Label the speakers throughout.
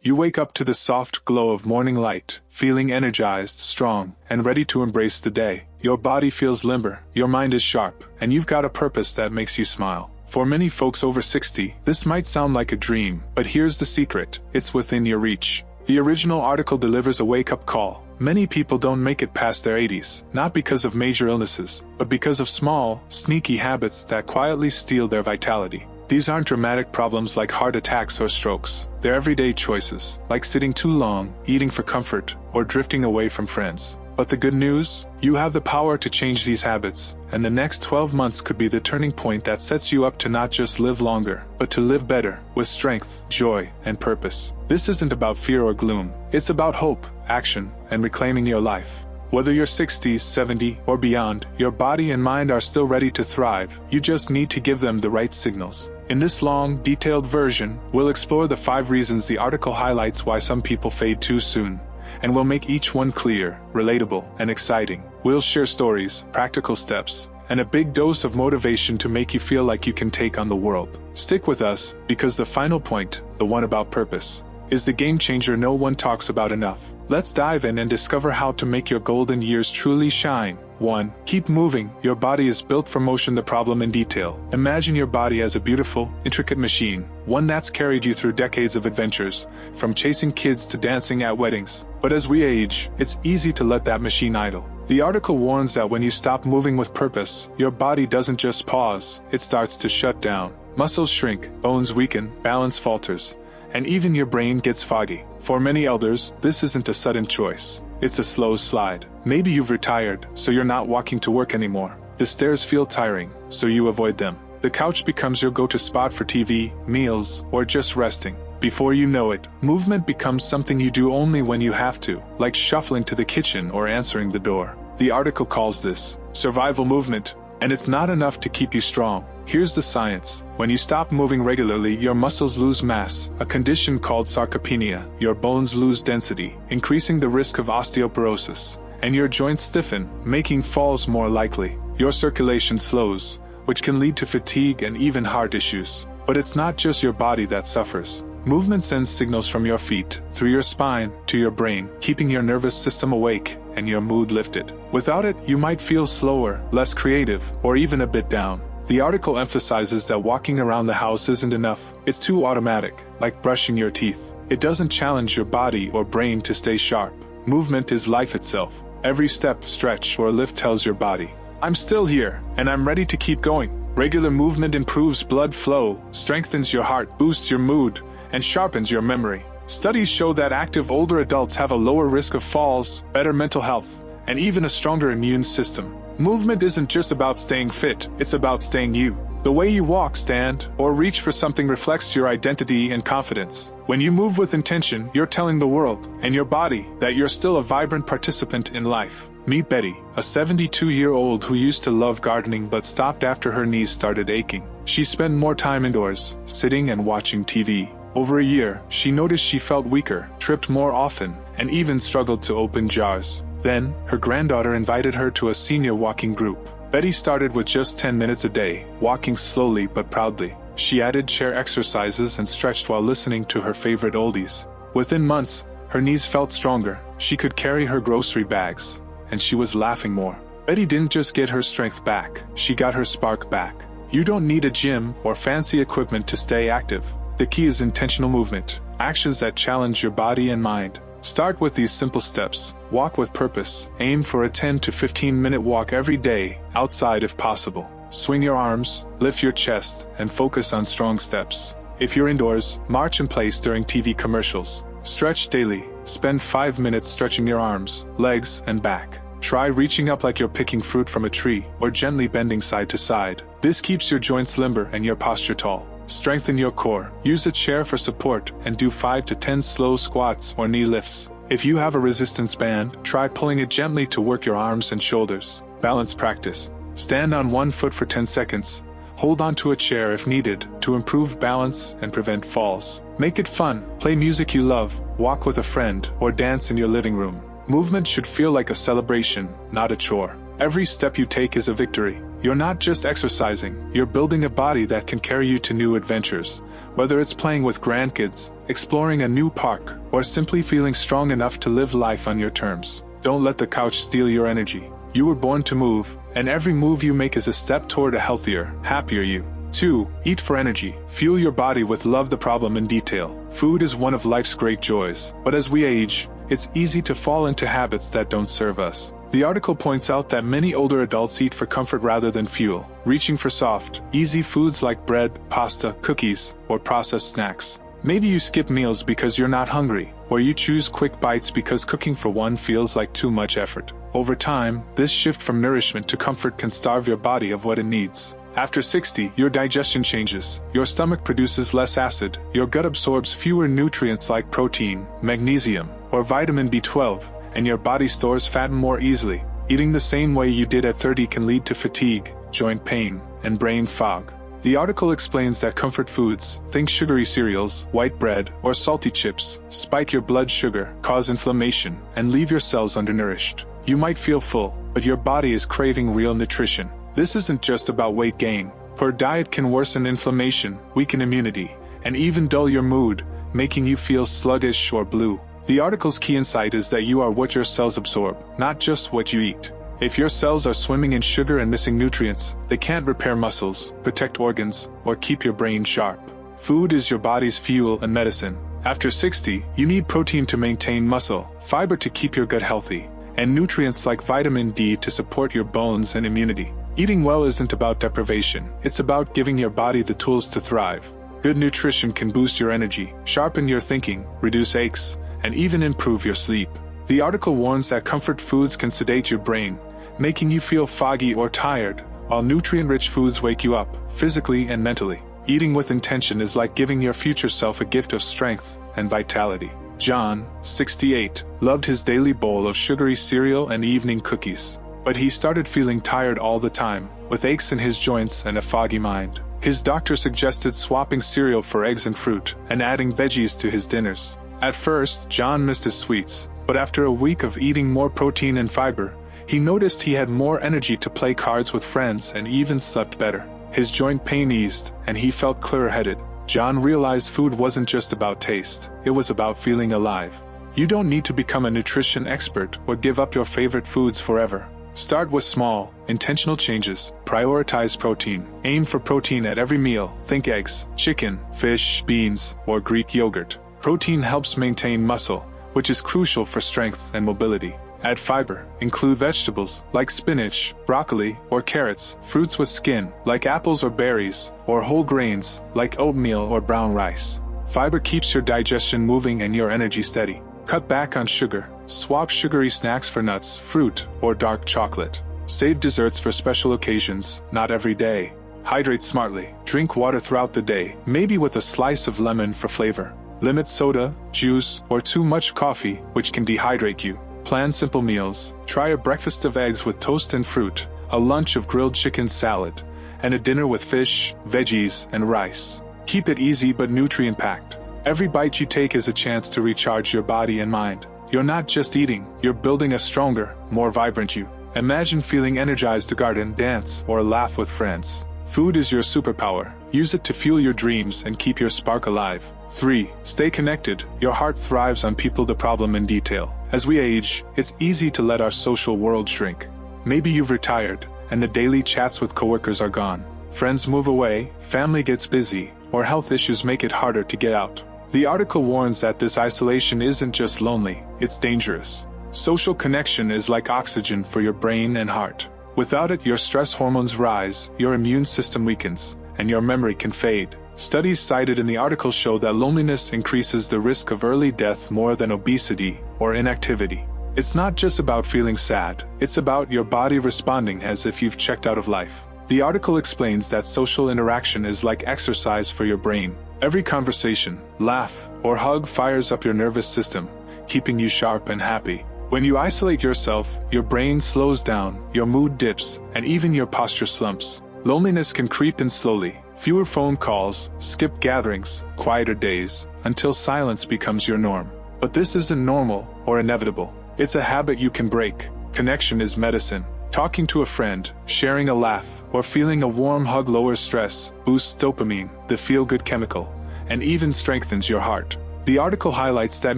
Speaker 1: You wake up to the soft glow of morning light, feeling energized, strong, and ready to embrace the day. Your body feels limber, your mind is sharp, and you've got a purpose that makes you smile. For many folks over 60, this might sound like a dream, but here's the secret: it's within your reach. The original article delivers a wake-up call. Many people don't make it past their 80s, not because of major illnesses, but because of small, sneaky habits that quietly steal their vitality. These aren't dramatic problems like heart attacks or strokes. They're everyday choices, like sitting too long, eating for comfort, or drifting away from friends. But the good news? You have the power to change these habits, and the next 12 months could be the turning point that sets you up to not just live longer, but to live better, with strength, joy, and purpose. This isn't about fear or gloom. It's about hope, action, and reclaiming your life. Whether you're 60, 70, or beyond, your body and mind are still ready to thrive. You just need to give them the right signals. In this long, detailed version, we'll explore the 5 reasons the article highlights why some people fade too soon. And we'll make each one clear, relatable, and exciting. We'll share stories, practical steps, and a big dose of motivation to make you feel like you can take on the world. Stick with us, because the final point, the one about purpose, is the game changer no one talks about enough. Let's dive in and discover how to make your golden years truly shine. 1. Keep moving. Your body is built for motion. The problem in detail. Imagine your body as a beautiful, intricate machine, one that's carried you through decades of adventures, from chasing kids to dancing at weddings. But as we age, it's easy to let that machine idle. The article warns that when you stop moving with purpose, your body doesn't just pause, it starts to shut down. Muscles shrink, bones weaken, balance falters, and even your brain gets foggy. For many elders, this isn't a sudden choice. It's a slow slide. Maybe you've retired, so you're not walking to work anymore. The stairs feel tiring, so you avoid them. The couch becomes your go-to spot for TV, meals, or just resting. Before you know it, movement becomes something you do only when you have to, like shuffling to the kitchen or answering the door. The article calls this survival movement, and it's not enough to keep you strong. Here's the science. When you stop moving regularly, your muscles lose mass, a condition called sarcopenia. Your bones lose density, increasing the risk of osteoporosis, and your joints stiffen, making falls more likely. Your circulation slows, which can lead to fatigue and even heart issues. But it's not just your body that suffers. Movement sends signals from your feet, through your spine, to your brain, keeping your nervous system awake and your mood lifted. Without it, you might feel slower, less creative, or even a bit down. The article emphasizes that walking around the house isn't enough. It's too automatic, like brushing your teeth. It doesn't challenge your body or brain to stay sharp. Movement is life itself. Every step, stretch, or lift tells your body, I'm still here, and I'm ready to keep going. Regular movement improves blood flow, strengthens your heart, boosts your mood, and sharpens your memory. Studies show that active older adults have a lower risk of falls, better mental health, and even a stronger immune system. Movement isn't just about staying fit, it's about staying you. The way you walk, stand, or reach for something reflects your identity and confidence. When you move with intention, you're telling the world, and your body, that you're still a vibrant participant in life. Meet Betty, a 72-year-old who used to love gardening but stopped after her knees started aching. She spent more time indoors, sitting and watching TV. Over a year, she noticed she felt weaker, tripped more often, and even struggled to open jars. Then, her granddaughter invited her to a senior walking group. Betty started with just 10 minutes a day, walking slowly but proudly. She added chair exercises and stretched while listening to her favorite oldies. Within months, her knees felt stronger, she could carry her grocery bags, and she was laughing more. Betty didn't just get her strength back, she got her spark back. You don't need a gym or fancy equipment to stay active. The key is intentional movement, actions that challenge your body and mind. Start with these simple steps. Walk with purpose. Aim for a 10 to 15-minute walk every day, outside if possible. Swing your arms, lift your chest, and focus on strong steps. If you're indoors, march in place during TV commercials. Stretch daily. Spend 5 minutes stretching your arms, legs, and back. Try reaching up like you're picking fruit from a tree, or gently bending side to side. This keeps your joints limber and your posture tall. Strengthen your core. Use a chair for support and do 5 to 10 slow squats or knee lifts. If you have a resistance band, try pulling it gently to work your arms and shoulders. Balance practice. Stand on one foot for 10 seconds. Hold onto a chair if needed to improve balance and prevent falls. Make it fun. Play music you love, walk with a friend, or dance in your living room. Movement should feel like a celebration, not a chore. Every step you take is a victory. You're not just exercising, you're building a body that can carry you to new adventures. Whether it's playing with grandkids, exploring a new park, or simply feeling strong enough to live life on your terms. Don't let the couch steal your energy. You were born to move, and every move you make is a step toward a healthier, happier you. 2. Eat for energy. Fuel your body with love the problem in detail. Food is one of life's great joys, but as we age, it's easy to fall into habits that don't serve us. The article points out that many older adults eat for comfort rather than fuel, reaching for soft, easy foods like bread, pasta, cookies, or processed snacks. Maybe you skip meals because you're not hungry, or you choose quick bites because cooking for one feels like too much effort. Over time, this shift from nourishment to comfort can starve your body of what it needs. After 60, your digestion changes, your stomach produces less acid, your gut absorbs fewer nutrients like protein, magnesium, or vitamin B12, and your body stores fat more easily. Eating the same way you did at 30 can lead to fatigue, joint pain, and brain fog. The article explains that comfort foods, think sugary cereals, white bread, or salty chips, spike your blood sugar, cause inflammation, and leave your cells undernourished. You might feel full, but your body is craving real nutrition. This isn't just about weight gain. Poor diet can worsen inflammation, weaken immunity, and even dull your mood, making you feel sluggish or blue. The article's key insight is that you are what your cells absorb, not just what you eat. If your cells are swimming in sugar and missing nutrients, they can't repair muscles, protect organs, or keep your brain sharp. Food is your body's fuel and medicine. After 60, you need protein to maintain muscle, fiber to keep your gut healthy, and nutrients like vitamin D to support your bones and immunity. Eating well isn't about deprivation, it's about giving your body the tools to thrive. Good nutrition can boost your energy, sharpen your thinking, reduce aches, and even improve your sleep. The article warns that comfort foods can sedate your brain, making you feel foggy or tired, while nutrient-rich foods wake you up, physically and mentally. Eating with intention is like giving your future self a gift of strength and vitality. John, 68, loved his daily bowl of sugary cereal and evening cookies. But he started feeling tired all the time, with aches in his joints and a foggy mind. His doctor suggested swapping cereal for eggs and fruit, and adding veggies to his dinners. At first, John missed his sweets, but after a week of eating more protein and fiber, he noticed he had more energy to play cards with friends and even slept better. His joint pain eased, and he felt clear-headed. John realized food wasn't just about taste, it was about feeling alive. You don't need to become a nutrition expert or give up your favorite foods forever. Start with small, intentional changes. Prioritize protein. Aim for protein at every meal. Think eggs, chicken, fish, beans, or Greek yogurt. Protein helps maintain muscle, which is crucial for strength and mobility. Add fiber. Include vegetables, like spinach, broccoli, or carrots, fruits with skin, like apples or berries, or whole grains, like oatmeal or brown rice. Fiber keeps your digestion moving and your energy steady. Cut back on sugar. Swap sugary snacks for nuts, fruit, or dark chocolate. Save desserts for special occasions, not every day. Hydrate smartly. Drink water throughout the day, maybe with a slice of lemon for flavor. Limit soda, juice, or too much coffee, which can dehydrate you. Plan simple meals. Try a breakfast of eggs with toast and fruit, a lunch of grilled chicken salad, and a dinner with fish, veggies, and rice. Keep it easy but nutrient-packed. Every bite you take is a chance to recharge your body and mind. You're not just eating, you're building a stronger, more vibrant you. Imagine feeling energized to garden, dance, or laugh with friends. Food is your superpower. Use it to fuel your dreams and keep your spark alive. 3. Stay connected. Your heart thrives on people the problem in detail. As we age, it's easy to let our social world shrink. Maybe you've retired, and the daily chats with coworkers are gone. Friends move away, family gets busy, or health issues make it harder to get out. The article warns that this isolation isn't just lonely, it's dangerous. Social connection is like oxygen for your brain and heart. Without it, your stress hormones rise, your immune system weakens, and your memory can fade. Studies cited in the article show that loneliness increases the risk of early death more than obesity or inactivity. It's not just about feeling sad, it's about your body responding as if you've checked out of life. The article explains that social interaction is like exercise for your brain. Every conversation, laugh, or hug fires up your nervous system, keeping you sharp and happy. When you isolate yourself, your brain slows down, your mood dips, and even your posture slumps. Loneliness can creep in slowly. Fewer phone calls, skipped gatherings, quieter days, until silence becomes your norm. But this isn't normal or inevitable. It's a habit you can break. Connection is medicine. Talking to a friend, sharing a laugh, or feeling a warm hug lowers stress, boosts dopamine, the feel-good chemical, and even strengthens your heart. The article highlights that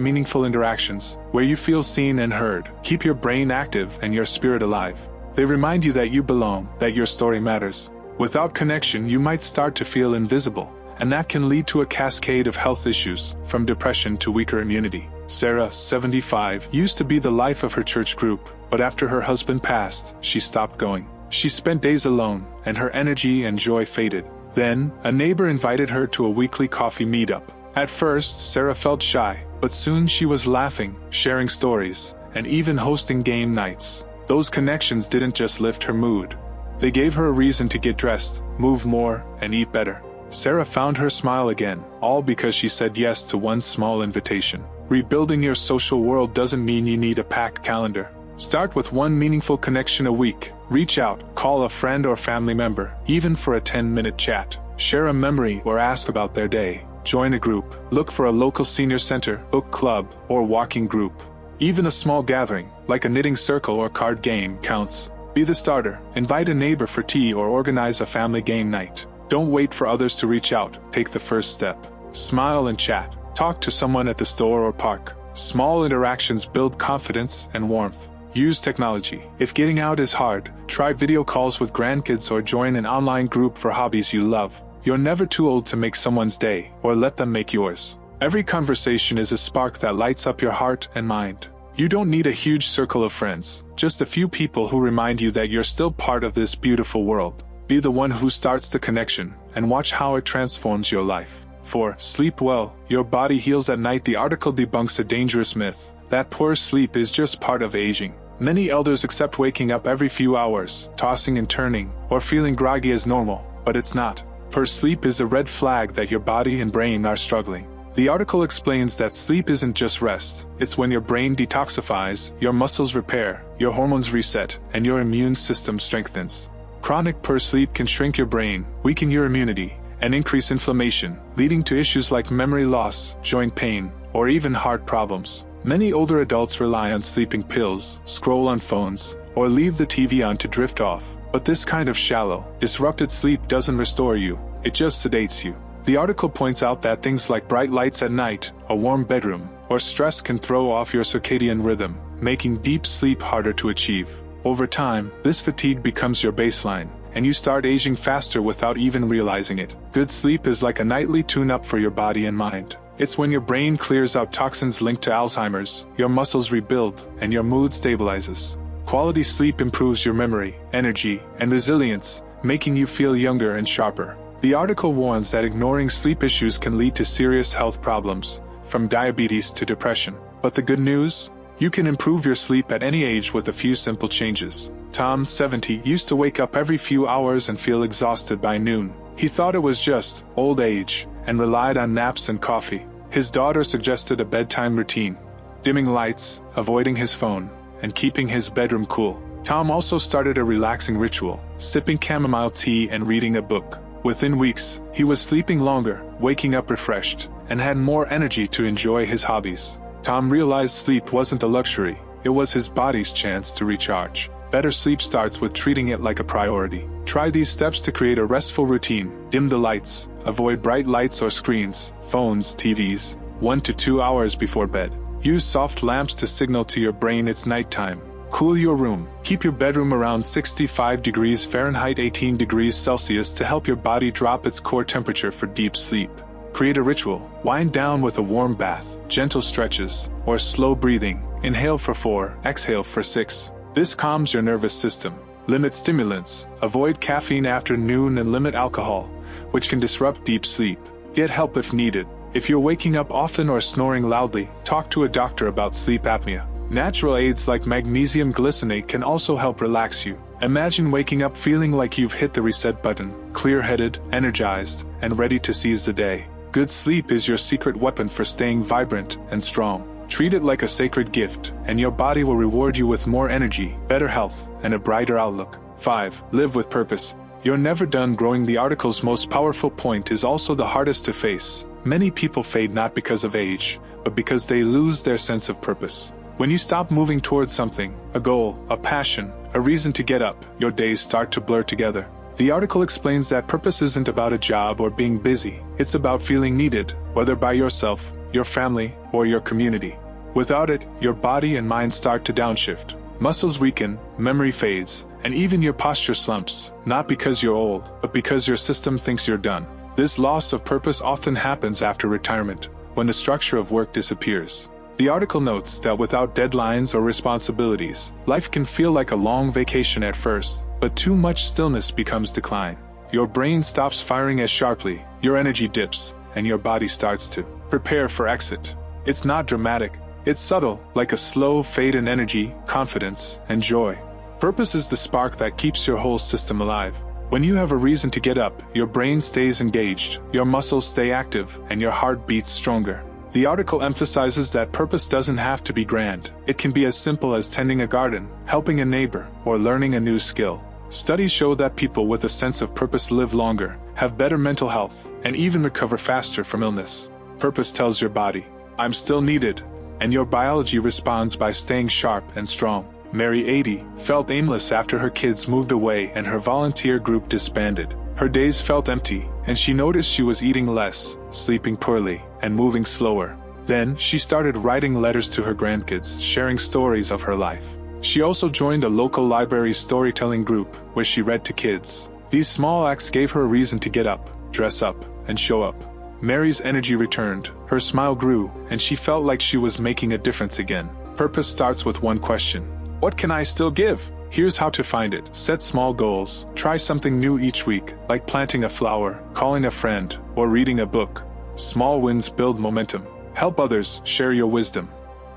Speaker 1: meaningful interactions, where you feel seen and heard, keep your brain active and your spirit alive. They remind you that you belong, that your story matters. Without connection, you might start to feel invisible, and that can lead to a cascade of health issues, from depression to weaker immunity. Sarah, 75, used to be the life of her church group, but after her husband passed, she stopped going. She spent days alone, and her energy and joy faded. Then, a neighbor invited her to a weekly coffee meetup. At first, Sarah felt shy, but soon she was laughing, sharing stories, and even hosting game nights. Those connections didn't just lift her mood. They gave her a reason to get dressed, move more, and eat better. Sarah found her smile again, all because she said yes to one small invitation. Rebuilding your social world doesn't mean you need a packed calendar. Start with one meaningful connection a week. Reach out, call a friend or family member, even for a 10-minute chat. Share a memory or ask about their day. Join a group. Look for a local senior center, book club, or walking group. Even a small gathering, like a knitting circle or card game, counts. Be the starter. Invite a neighbor for tea or organize a family game night. Don't wait for others to reach out. Take the first step. Smile and chat. Talk to someone at the store or park. Small interactions build confidence and warmth. Use technology. If getting out is hard, try video calls with grandkids or join an online group for hobbies you love. You're never too old to make someone's day, or let them make yours. Every conversation is a spark that lights up your heart and mind. You don't need a huge circle of friends, just a few people who remind you that you're still part of this beautiful world. Be the one who starts the connection, and watch how it transforms your life. 4. Sleep well. Your body heals at night. The article debunks a dangerous myth that poor sleep is just part of aging. Many elders accept waking up every few hours, tossing and turning, or feeling groggy as normal, but it's not. Poor sleep is a red flag that your body and brain are struggling. The article explains that sleep isn't just rest, it's when your brain detoxifies, your muscles repair, your hormones reset, and your immune system strengthens. Chronic poor sleep can shrink your brain, weaken your immunity, and increase inflammation, leading to issues like memory loss, joint pain, or even heart problems. Many older adults rely on sleeping pills, scroll on phones, or leave the TV on to drift off. But this kind of shallow, disrupted sleep doesn't restore you, it just sedates you. The article points out that things like bright lights at night, a warm bedroom, or stress can throw off your circadian rhythm, making deep sleep harder to achieve. Over time, this fatigue becomes your baseline, and you start aging faster without even realizing it. Good sleep is like a nightly tune-up for your body and mind. It's when your brain clears out toxins linked to Alzheimer's, your muscles rebuild, and your mood stabilizes. Quality sleep improves your memory, energy, and resilience, making you feel younger and sharper. The article warns that ignoring sleep issues can lead to serious health problems, from diabetes to depression. But the good news? You can improve your sleep at any age with a few simple changes. Tom, 70, used to wake up every few hours and feel exhausted by noon. He thought it was just old age, and relied on naps and coffee. His daughter suggested a bedtime routine: dimming lights, avoiding his phone, and keeping his bedroom cool. Tom also started a relaxing ritual, sipping chamomile tea and reading a book. Within weeks, he was sleeping longer, waking up refreshed, and had more energy to enjoy his hobbies. Tom realized sleep wasn't a luxury, it was his body's chance to recharge. Better sleep starts with treating it like a priority. Try these steps to create a restful routine. Dim the lights, avoid bright lights or screens, phones, TVs, 1 to 2 hours before bed. Use soft lamps to signal to your brain it's nighttime. Cool your room. Keep your bedroom around 65 degrees Fahrenheit 18 degrees Celsius to help your body drop its core temperature for deep sleep. Create a ritual. Wind down with a warm bath, gentle stretches, or slow breathing. Inhale for 4, exhale for 6. This calms your nervous system. Limit stimulants. Avoid caffeine after noon and limit alcohol, which can disrupt deep sleep. Get help if needed. If you're waking up often or snoring loudly, talk to a doctor about sleep apnea. Natural aids like magnesium glycinate can also help relax you. Imagine waking up feeling like you've hit the reset button, clear-headed, energized, and ready to seize the day. Good sleep is your secret weapon for staying vibrant and strong. Treat it like a sacred gift, and your body will reward you with more energy, better health, and a brighter outlook. 5. Live with purpose. You're never done growing. The article's most powerful point is also the hardest to face. Many people fade not because of age, but because they lose their sense of purpose. When you stop moving towards something, a goal, a passion, a reason to get up, your days start to blur together. The article explains that purpose isn't about a job or being busy, it's about feeling needed, whether by yourself, your family, or your community. Without it, your body and mind start to downshift. Muscles weaken, memory fades, and even your posture slumps, not because you're old, but because your system thinks you're done. This loss of purpose often happens after retirement, when the structure of work disappears. The article notes that without deadlines or responsibilities, life can feel like a long vacation at first, but too much stillness becomes decline. Your brain stops firing as sharply, your energy dips, and your body starts to prepare for exit. It's not dramatic, it's subtle, like a slow fade in energy, confidence, and joy. Purpose is the spark that keeps your whole system alive. When you have a reason to get up, your brain stays engaged, your muscles stay active, and your heart beats stronger. The article emphasizes that purpose doesn't have to be grand. It can be as simple as tending a garden, helping a neighbor, or learning a new skill. Studies show that people with a sense of purpose live longer, have better mental health, and even recover faster from illness. Purpose tells your body, "I'm still needed," and your biology responds by staying sharp and strong. Mary, 80, felt aimless after her kids moved away and her volunteer group disbanded. Her days felt empty, and she noticed she was eating less, sleeping poorly, and moving slower. Then, she started writing letters to her grandkids, sharing stories of her life. She also joined a local library storytelling group, where she read to kids. These small acts gave her a reason to get up, dress up, and show up. Mary's energy returned, her smile grew, and she felt like she was making a difference again. Purpose starts with one question: what can I still give? Here's how to find it. Set small goals. Try something new each week, like planting a flower, calling a friend, or reading a book. Small wins build momentum. Help others, share your wisdom.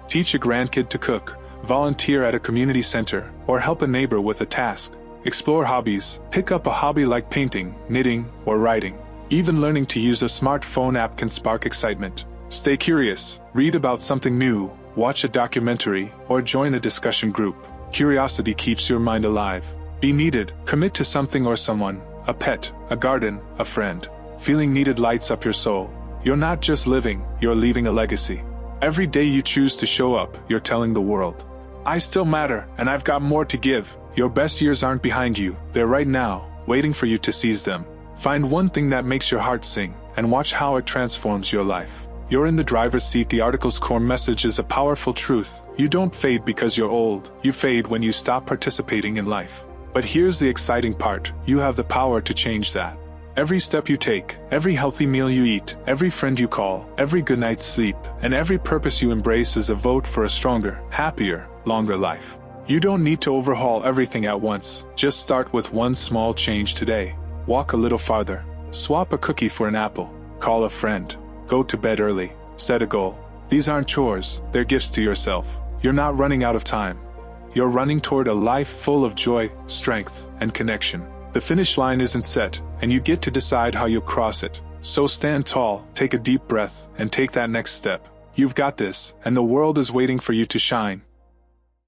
Speaker 1: Teach a grandkid to cook, volunteer at a community center, or help a neighbor with a task. Explore hobbies. Pick up a hobby like painting, knitting, or writing. Even learning to use a smartphone app can spark excitement. Stay curious. Read about something new, watch a documentary, or join a discussion group. Curiosity keeps your mind alive. Be needed. Commit to something or someone, a pet, a garden, a friend. Feeling needed lights up your soul. You're not just living, you're leaving a legacy. Every day you choose to show up, you're telling the world, I still matter, and I've got more to give. Your best years aren't behind you, they're right now, waiting for you to seize them. Find one thing that makes your heart sing, and watch how it transforms your life. You're in the driver's seat. The article's core message is a powerful truth. You don't fade because you're old. You fade when you stop participating in life. But here's the exciting part. You have the power to change that. Every step you take, every healthy meal you eat, every friend you call, every good night's sleep, and every purpose you embrace is a vote for a stronger, happier, longer life. You don't need to overhaul everything at once. Just start with one small change today. Walk a little farther. Swap a cookie for an apple. Call a friend. Go to bed early. Set a goal. These aren't chores, they're gifts to yourself. You're not running out of time. You're running toward a life full of joy, strength, and connection. The finish line isn't set, and you get to decide how you'll cross it. So stand tall, take a deep breath, and take that next step. You've got this, and the world is waiting for you to shine.